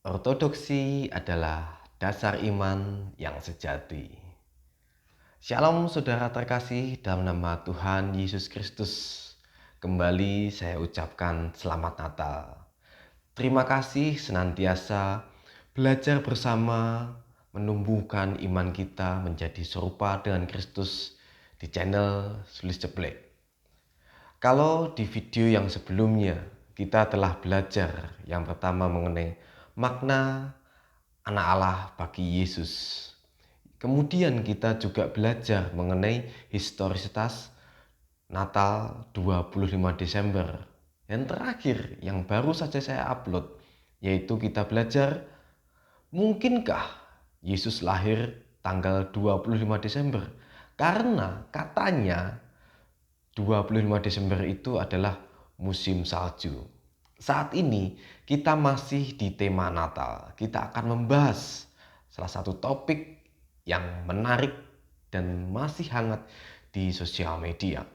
Ortodoksi adalah dasar iman yang sejati. Shalom saudara terkasih dalam nama Tuhan Yesus Kristus. Kembali saya ucapkan selamat Natal. Terima kasih senantiasa belajar bersama menumbuhkan iman kita menjadi serupa dengan Kristus di channel Sulis Jeblek. Kalau di video yang sebelumnya kita telah belajar yang pertama mengenai makna anak Allah bagi Yesus. Kemudian kita juga belajar mengenai historisitas Natal 25 Desember. Yang terakhir yang baru saja saya upload, yaitu kita belajar mungkinkah Yesus lahir tanggal 25 Desember? Karena katanya 25 Desember itu adalah musim salju. Saat ini kita masih di tema Natal. Kita akan membahas salah satu topik yang menarik dan masih hangat di sosial media.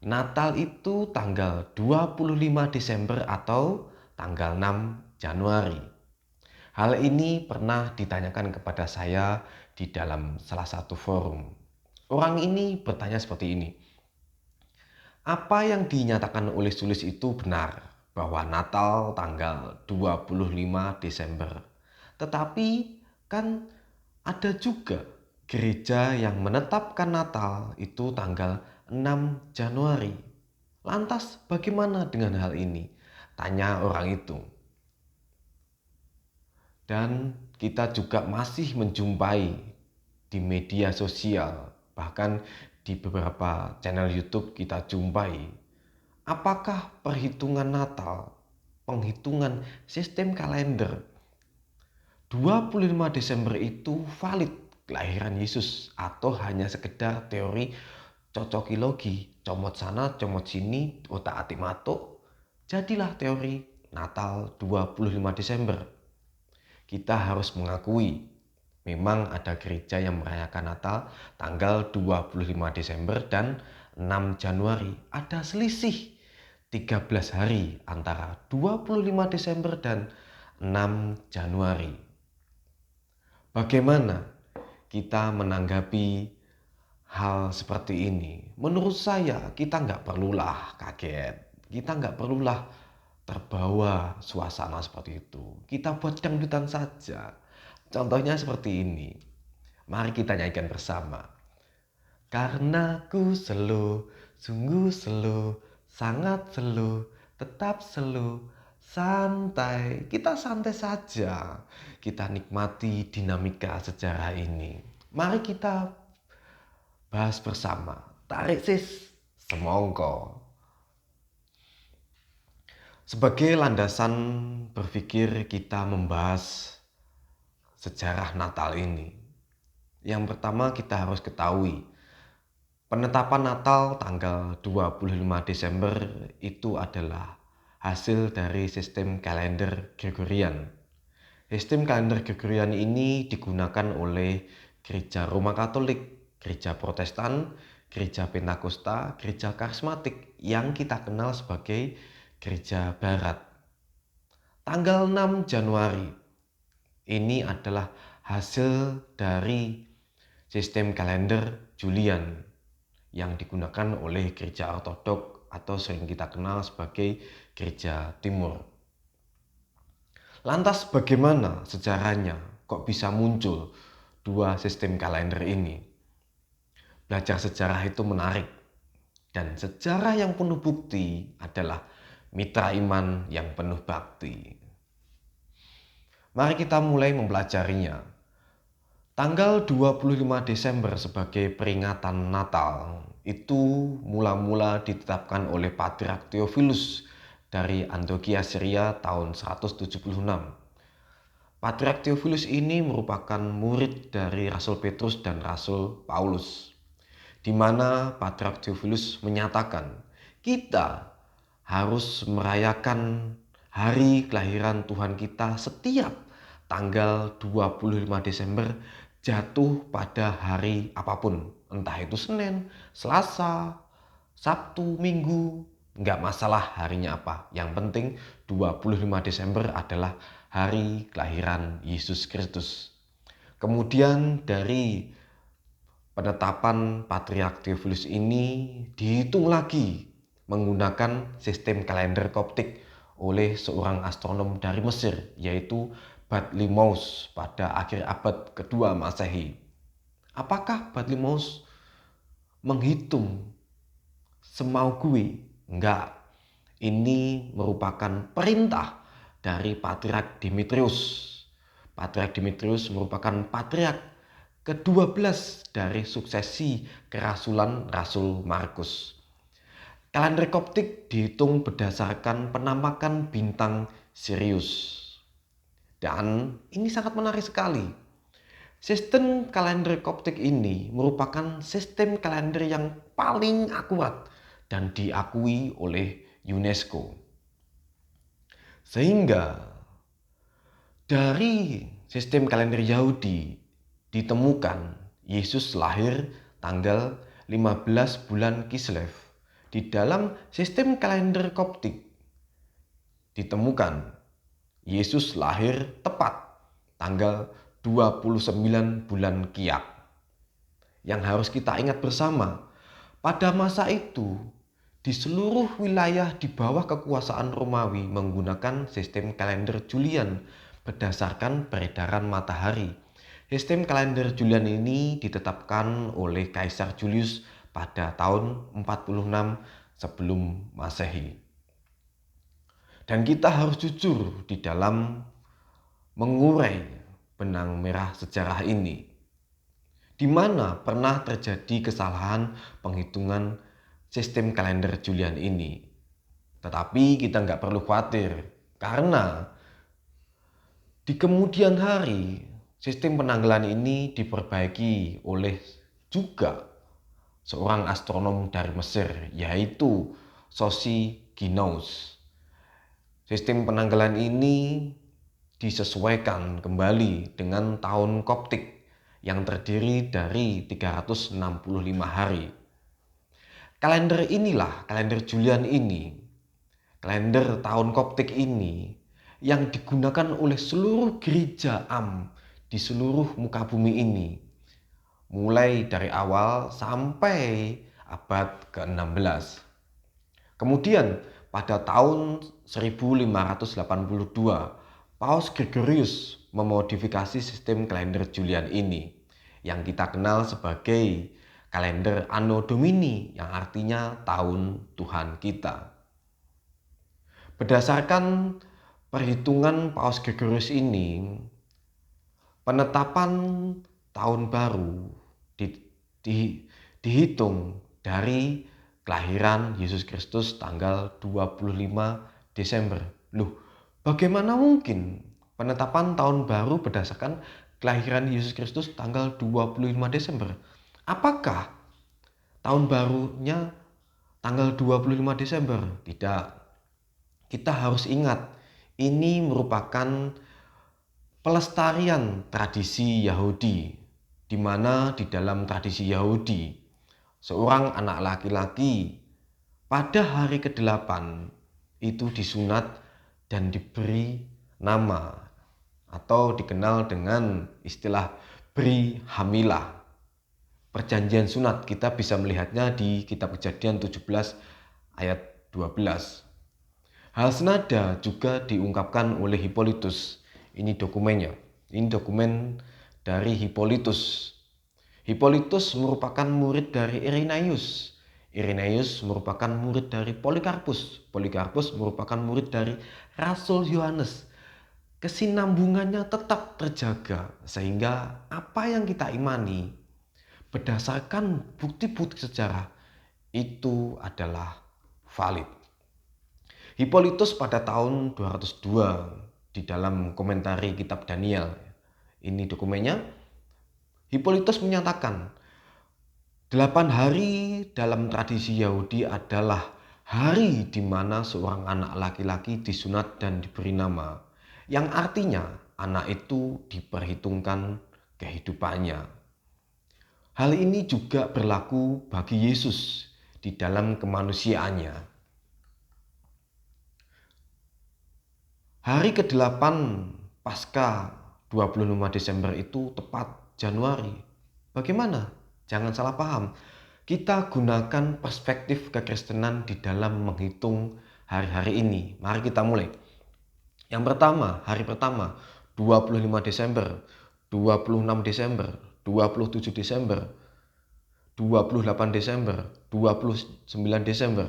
Natal itu tanggal 25 Desember atau tanggal 6 Januari. Hal ini pernah ditanyakan kepada saya di dalam salah satu forum. Orang ini bertanya seperti ini. Apa yang dinyatakan oleh Sulis itu benar, bahwa Natal tanggal 25 Desember. Tetapi kan ada juga gereja yang menetapkan Natal itu tanggal 6 Januari. Lantas bagaimana dengan hal ini? Tanya orang itu. Dan kita juga masih menjumpai di media sosial, bahkan di beberapa channel YouTube kita jumpai. Apakah perhitungan Natal, penghitungan sistem kalender 25 Desember itu valid kelahiran Yesus atau hanya sekedar teori cocokilogi, comot sana, comot sini, otak-atik matuk, jadilah teori Natal 25 Desember. Kita harus mengakui memang ada gereja yang merayakan Natal tanggal 25 Desember dan 6 Januari. Ada selisih 13 hari antara 25 Desember dan 6 Januari. Bagaimana kita menanggapi hal seperti ini? Menurut saya kita nggak perlulah kaget. Kita nggak perlulah terbawa suasana seperti itu. Kita buat dangdutan saja. Contohnya seperti ini. Mari kita nyanyikan bersama. Karena ku slow, sungguh slow, sangat slow, tetap slow, santai. Kita santai saja. Kita nikmati dinamika sejarah ini. Mari kita bahas bersama. Tarik sis, semongko. Sebagai landasan berpikir kita membahas sejarah Natal ini. Yang pertama kita harus ketahui, penetapan Natal tanggal 25 Desember itu adalah hasil dari sistem kalender Gregorian. Sistem kalender Gregorian ini digunakan oleh Gereja Roma Katolik, Gereja Protestan, Gereja Pentakosta, Gereja Karismatik yang kita kenal sebagai Gereja Barat. Tanggal 6 Januari ini adalah hasil dari sistem kalender Julian yang digunakan oleh Gereja Ortodok atau sering kita kenal sebagai Gereja Timur. Lantas bagaimana sejarahnya kok bisa muncul dua sistem kalender ini? Belajar sejarah itu menarik, dan sejarah yang penuh bukti adalah mitra iman yang penuh bakti. Mari kita mulai mempelajarinya. Tanggal 25 Desember sebagai peringatan Natal itu mula-mula ditetapkan oleh Patriark Theophilus dari Antioquia Syria tahun 176. Patriark Theophilus ini merupakan murid dari Rasul Petrus dan Rasul Paulus, di mana Patriark Theophilus menyatakan kita harus merayakan hari kelahiran Tuhan kita setiap tanggal 25 Desember jatuh pada hari apapun. Entah itu Senin, Selasa, Sabtu, Minggu, nggak masalah harinya apa. Yang penting 25 Desember adalah hari kelahiran Yesus Kristus. Kemudian dari penetapan Patriark Theophilus ini dihitung lagi menggunakan sistem kalender Koptik oleh seorang astronom dari Mesir, yaitu Bathyllemaeus pada akhir abad kedua Masehi. Apakah Bathyllemaeus menghitung semau gue? Enggak. Ini merupakan perintah dari Patriark Demetrius. Patriark Demetrius merupakan patriark ke-12 dari suksesi kerasulan Rasul Markus. Kalender Koptik dihitung berdasarkan penampakan bintang Sirius. Dan ini sangat menarik sekali. Sistem kalender Koptik ini merupakan sistem kalender yang paling akurat dan diakui oleh UNESCO. Sehingga dari sistem kalender Yahudi ditemukan Yesus lahir tanggal 15 bulan Kislev. Di dalam sistem kalender Koptik ditemukan Yesus lahir tepat tanggal 29 bulan Kiak. Yang harus kita ingat bersama, pada masa itu di seluruh wilayah di bawah kekuasaan Romawi menggunakan sistem kalender Julian berdasarkan peredaran matahari. Sistem kalender Julian ini ditetapkan oleh Kaisar Julius pada tahun 46 sebelum Masehi. Dan kita harus jujur di dalam mengurai benang merah sejarah ini, di mana pernah terjadi kesalahan penghitungan sistem kalender Julian ini. Tetapi kita nggak perlu khawatir, karena di kemudian hari sistem penanggalan ini diperbaiki oleh juga seorang astronom dari Mesir, yaitu Sosigenaus. Sistem penanggalan ini disesuaikan kembali dengan tahun Koptik yang terdiri dari 365 hari. Kalender inilah, kalender Julian ini, kalender tahun Koptik ini yang digunakan oleh seluruh gereja Am di seluruh muka bumi ini, mulai dari awal sampai abad ke-16. Kemudian pada tahun 1582, Paus Gregorius memodifikasi sistem kalender Julian ini yang kita kenal sebagai kalender Anno Domini, yang artinya tahun Tuhan kita. Berdasarkan perhitungan Paus Gregorius ini, penetapan tahun baru dihitung dari kelahiran Yesus Kristus tanggal 25 Desember. Loh, bagaimana mungkin penetapan tahun baru berdasarkan kelahiran Yesus Kristus tanggal 25 Desember? Apakah tahun barunya tanggal 25 Desember? Tidak. Kita harus ingat, ini merupakan pelestarian tradisi Yahudi, di mana di dalam tradisi Yahudi seorang anak laki-laki pada hari ke-8 itu disunat dan diberi nama atau dikenal dengan istilah Bri Hamilah. Perjanjian sunat kita bisa melihatnya di kitab Kejadian 17 ayat 12. Hal senada juga diungkapkan oleh Hippolytus. Ini dokumennya. Ini dokumen dari Hippolytus. Hippolytus merupakan murid dari Irenaeus. Irenaeus merupakan murid dari Polikarpus. Polikarpus merupakan murid dari Rasul Yohanes. Kesinambungannya tetap terjaga, sehingga apa yang kita imani berdasarkan bukti-bukti sejarah itu adalah valid. Hippolytus pada tahun 202 di dalam komentari kitab Daniel, ini dokumennya, Hippolytus menyatakan 8 hari dalam tradisi Yahudi adalah hari di mana seorang anak laki-laki disunat dan diberi nama, yang artinya anak itu diperhitungkan kehidupannya. Hal ini juga berlaku bagi Yesus di dalam kemanusiaannya. Hari ke-8 pasca 25 Desember itu tepat Januari. Bagaimana? Jangan salah paham. Kita gunakan perspektif kekristenan di dalam menghitung hari-hari ini. Mari kita mulai. Yang pertama, hari pertama, 25 Desember, 26 Desember, 27 Desember, 28 Desember, 29 Desember,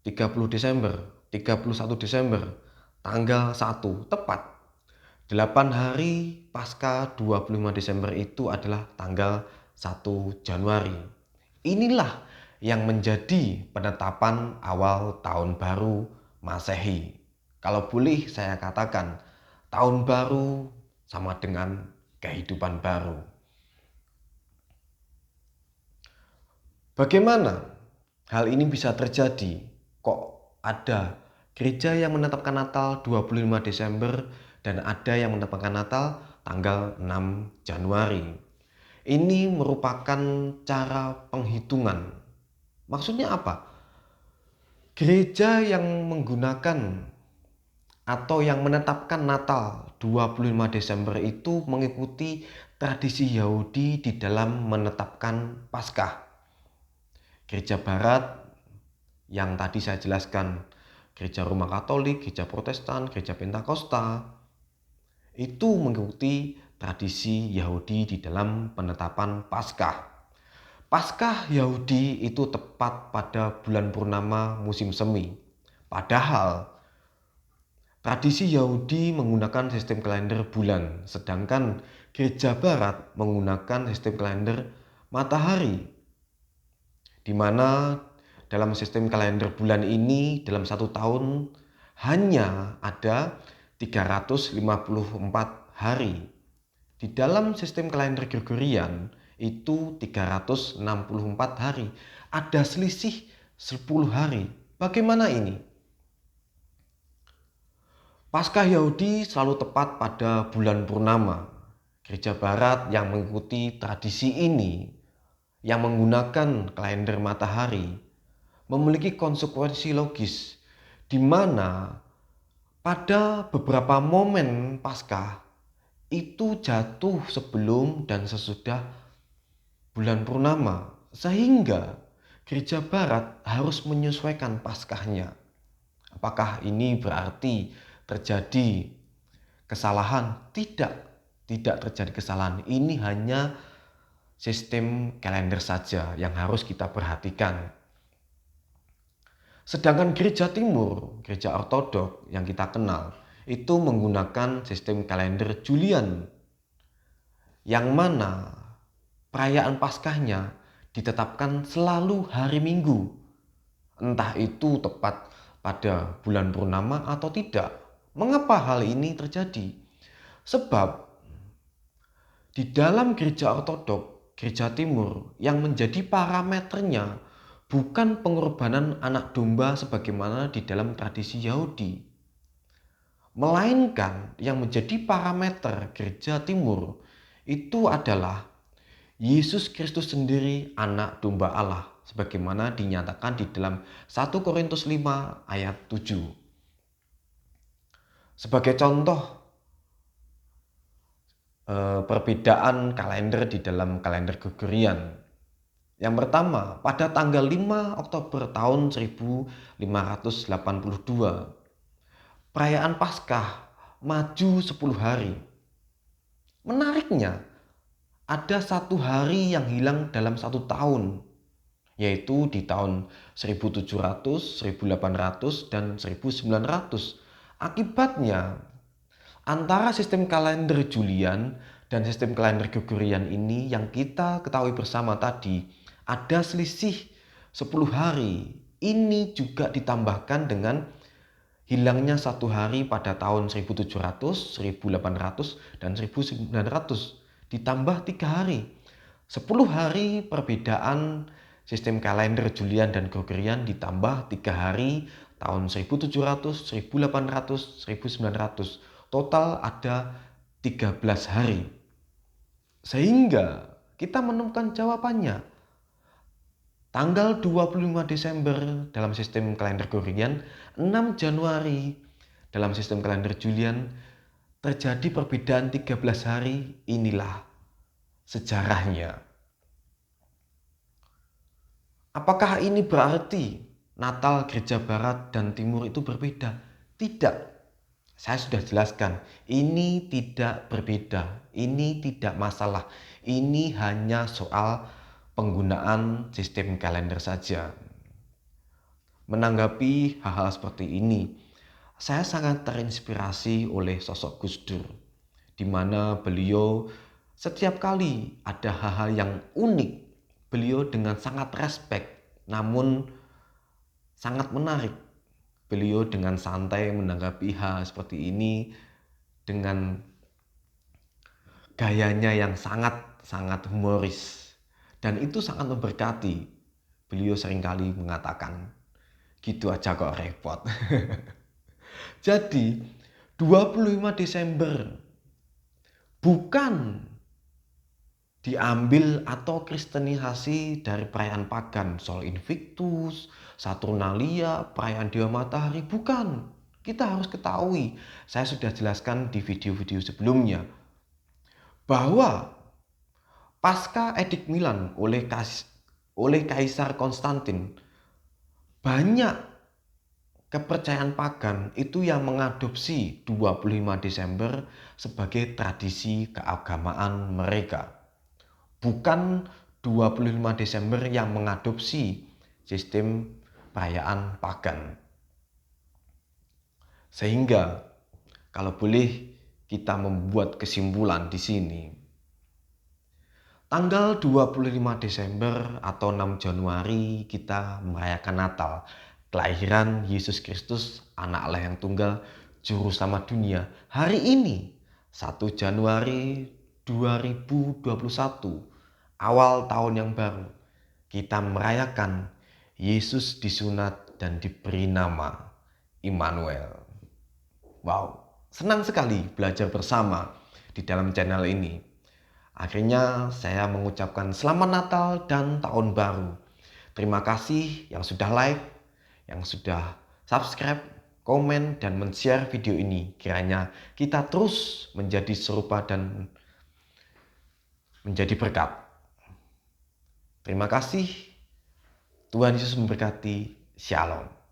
30 Desember, 31 Desember, tanggal 1, tepat. 8 hari pasca 25 Desember itu adalah tanggal 1 Januari. Inilah yang menjadi penetapan awal tahun baru Masehi. Kalau boleh saya katakan, tahun baru sama dengan kehidupan baru. Bagaimana hal ini bisa terjadi? Kok ada gereja yang menetapkan Natal 25 Desember dan ada yang menetapkan Natal tanggal 6 Januari? Ini merupakan cara penghitungan. Maksudnya apa? Gereja yang menggunakan atau yang menetapkan Natal 25 Desember itu mengikuti tradisi Yahudi di dalam menetapkan Paskah. Gereja Barat yang tadi saya jelaskan, Gereja Roma Katolik, Gereja Protestan, Gereja Pentakosta, itu mengikuti tradisi Yahudi di dalam penetapan Paskah. Paskah Yahudi itu tepat pada bulan purnama musim semi. Padahal tradisi Yahudi menggunakan sistem kalender bulan, sedangkan Gereja Barat menggunakan sistem kalender matahari, di mana dalam sistem kalender bulan ini dalam satu tahun hanya ada 354 hari. Di dalam sistem kalender Gregorian itu 364 hari. Ada selisih 10 hari. Bagaimana ini? Paskah Yahudi selalu tepat pada bulan purnama. Gereja Barat yang mengikuti tradisi ini, yang menggunakan kalender matahari, memiliki konsekuensi logis, di mana pada beberapa momen Paskah itu jatuh sebelum dan sesudah bulan purnama, sehingga Gereja Barat harus menyesuaikan Paskahnya. Apakah ini berarti terjadi kesalahan? Tidak terjadi kesalahan. Ini hanya sistem kalender saja yang harus kita perhatikan. Sedangkan Gereja Timur, Gereja Ortodok yang kita kenal, itu menggunakan sistem kalender Julian, yang mana perayaan Paskahnya ditetapkan selalu hari Minggu. Entah itu tepat pada bulan purnama atau tidak. Mengapa hal ini terjadi? Sebab di dalam Gereja Ortodok, Gereja Timur, yang menjadi parameternya bukan pengorbanan anak domba sebagaimana di dalam tradisi Yahudi, melainkan yang menjadi parameter Gereja Timur itu adalah Yesus Kristus sendiri, anak domba Allah, sebagaimana dinyatakan di dalam 1 Korintus 5 ayat 7. Sebagai contoh perbedaan kalender di dalam kalender Gregorian. Yang pertama, pada tanggal 5 Oktober tahun 1582, perayaan Paskah maju 10 hari. Menariknya, ada satu hari yang hilang dalam satu tahun, yaitu di tahun 1700, 1800, dan 1900. Akibatnya, antara sistem kalender Julian dan sistem kalender Gregorian ini yang kita ketahui bersama tadi, ada selisih 10 hari. Ini juga ditambahkan dengan hilangnya satu hari pada tahun 1700, 1800, dan 1900. Ditambah 3 hari. 10 hari perbedaan sistem kalender Julian dan Gregorian ditambah 3 hari tahun 1700, 1800, 1900. Total ada 13 hari. Sehingga kita menemukan jawabannya. Tanggal 25 Desember dalam sistem kalender Gregorian, 6 Januari dalam sistem kalender Julian, terjadi perbedaan 13 hari, inilah sejarahnya. Apakah ini berarti Natal gereja barat dan timur itu berbeda? Tidak. Saya sudah jelaskan, ini tidak berbeda, ini tidak masalah. Ini hanya soal penggunaan sistem kalender saja. Menanggapi hal-hal seperti ini, saya sangat terinspirasi oleh sosok Gus Dur, di mana beliau setiap kali ada hal-hal yang unik, beliau dengan sangat respect, namun sangat menarik. Beliau dengan santai menanggapi hal seperti ini dengan gayanya yang sangat humoris. Dan itu sangat memberkati. Beliau seringkali mengatakan, gitu aja kok repot. Jadi 25 Desember bukan diambil atau kristenisasi dari perayaan pagan, Sol Invictus, Saturnalia, perayaan Dewa Matahari, bukan. Kita harus ketahui, saya sudah jelaskan di video-video sebelumnya, bahwa pasca Edik Milan oleh Kaisar Konstantin, banyak kepercayaan pagan itu yang mengadopsi 25 Desember sebagai tradisi keagamaan mereka. Bukan 25 Desember yang mengadopsi sistem perayaan pagan. Sehingga kalau boleh kita membuat kesimpulan di sini, tanggal 25 Desember atau 6 Januari kita merayakan Natal, kelahiran Yesus Kristus, anak Allah yang tunggal, juru selamat dunia. Hari ini 1 Januari 2021, awal tahun yang baru, kita merayakan Yesus disunat dan diberi nama Immanuel. Wow, senang sekali belajar bersama di dalam channel ini. Akhirnya saya mengucapkan selamat Natal dan Tahun Baru. Terima kasih yang sudah like, yang sudah subscribe, komen, dan men-share video ini. Kiranya kita terus menjadi serupa dan menjadi berkat. Terima kasih. Tuhan Yesus memberkati. Shalom.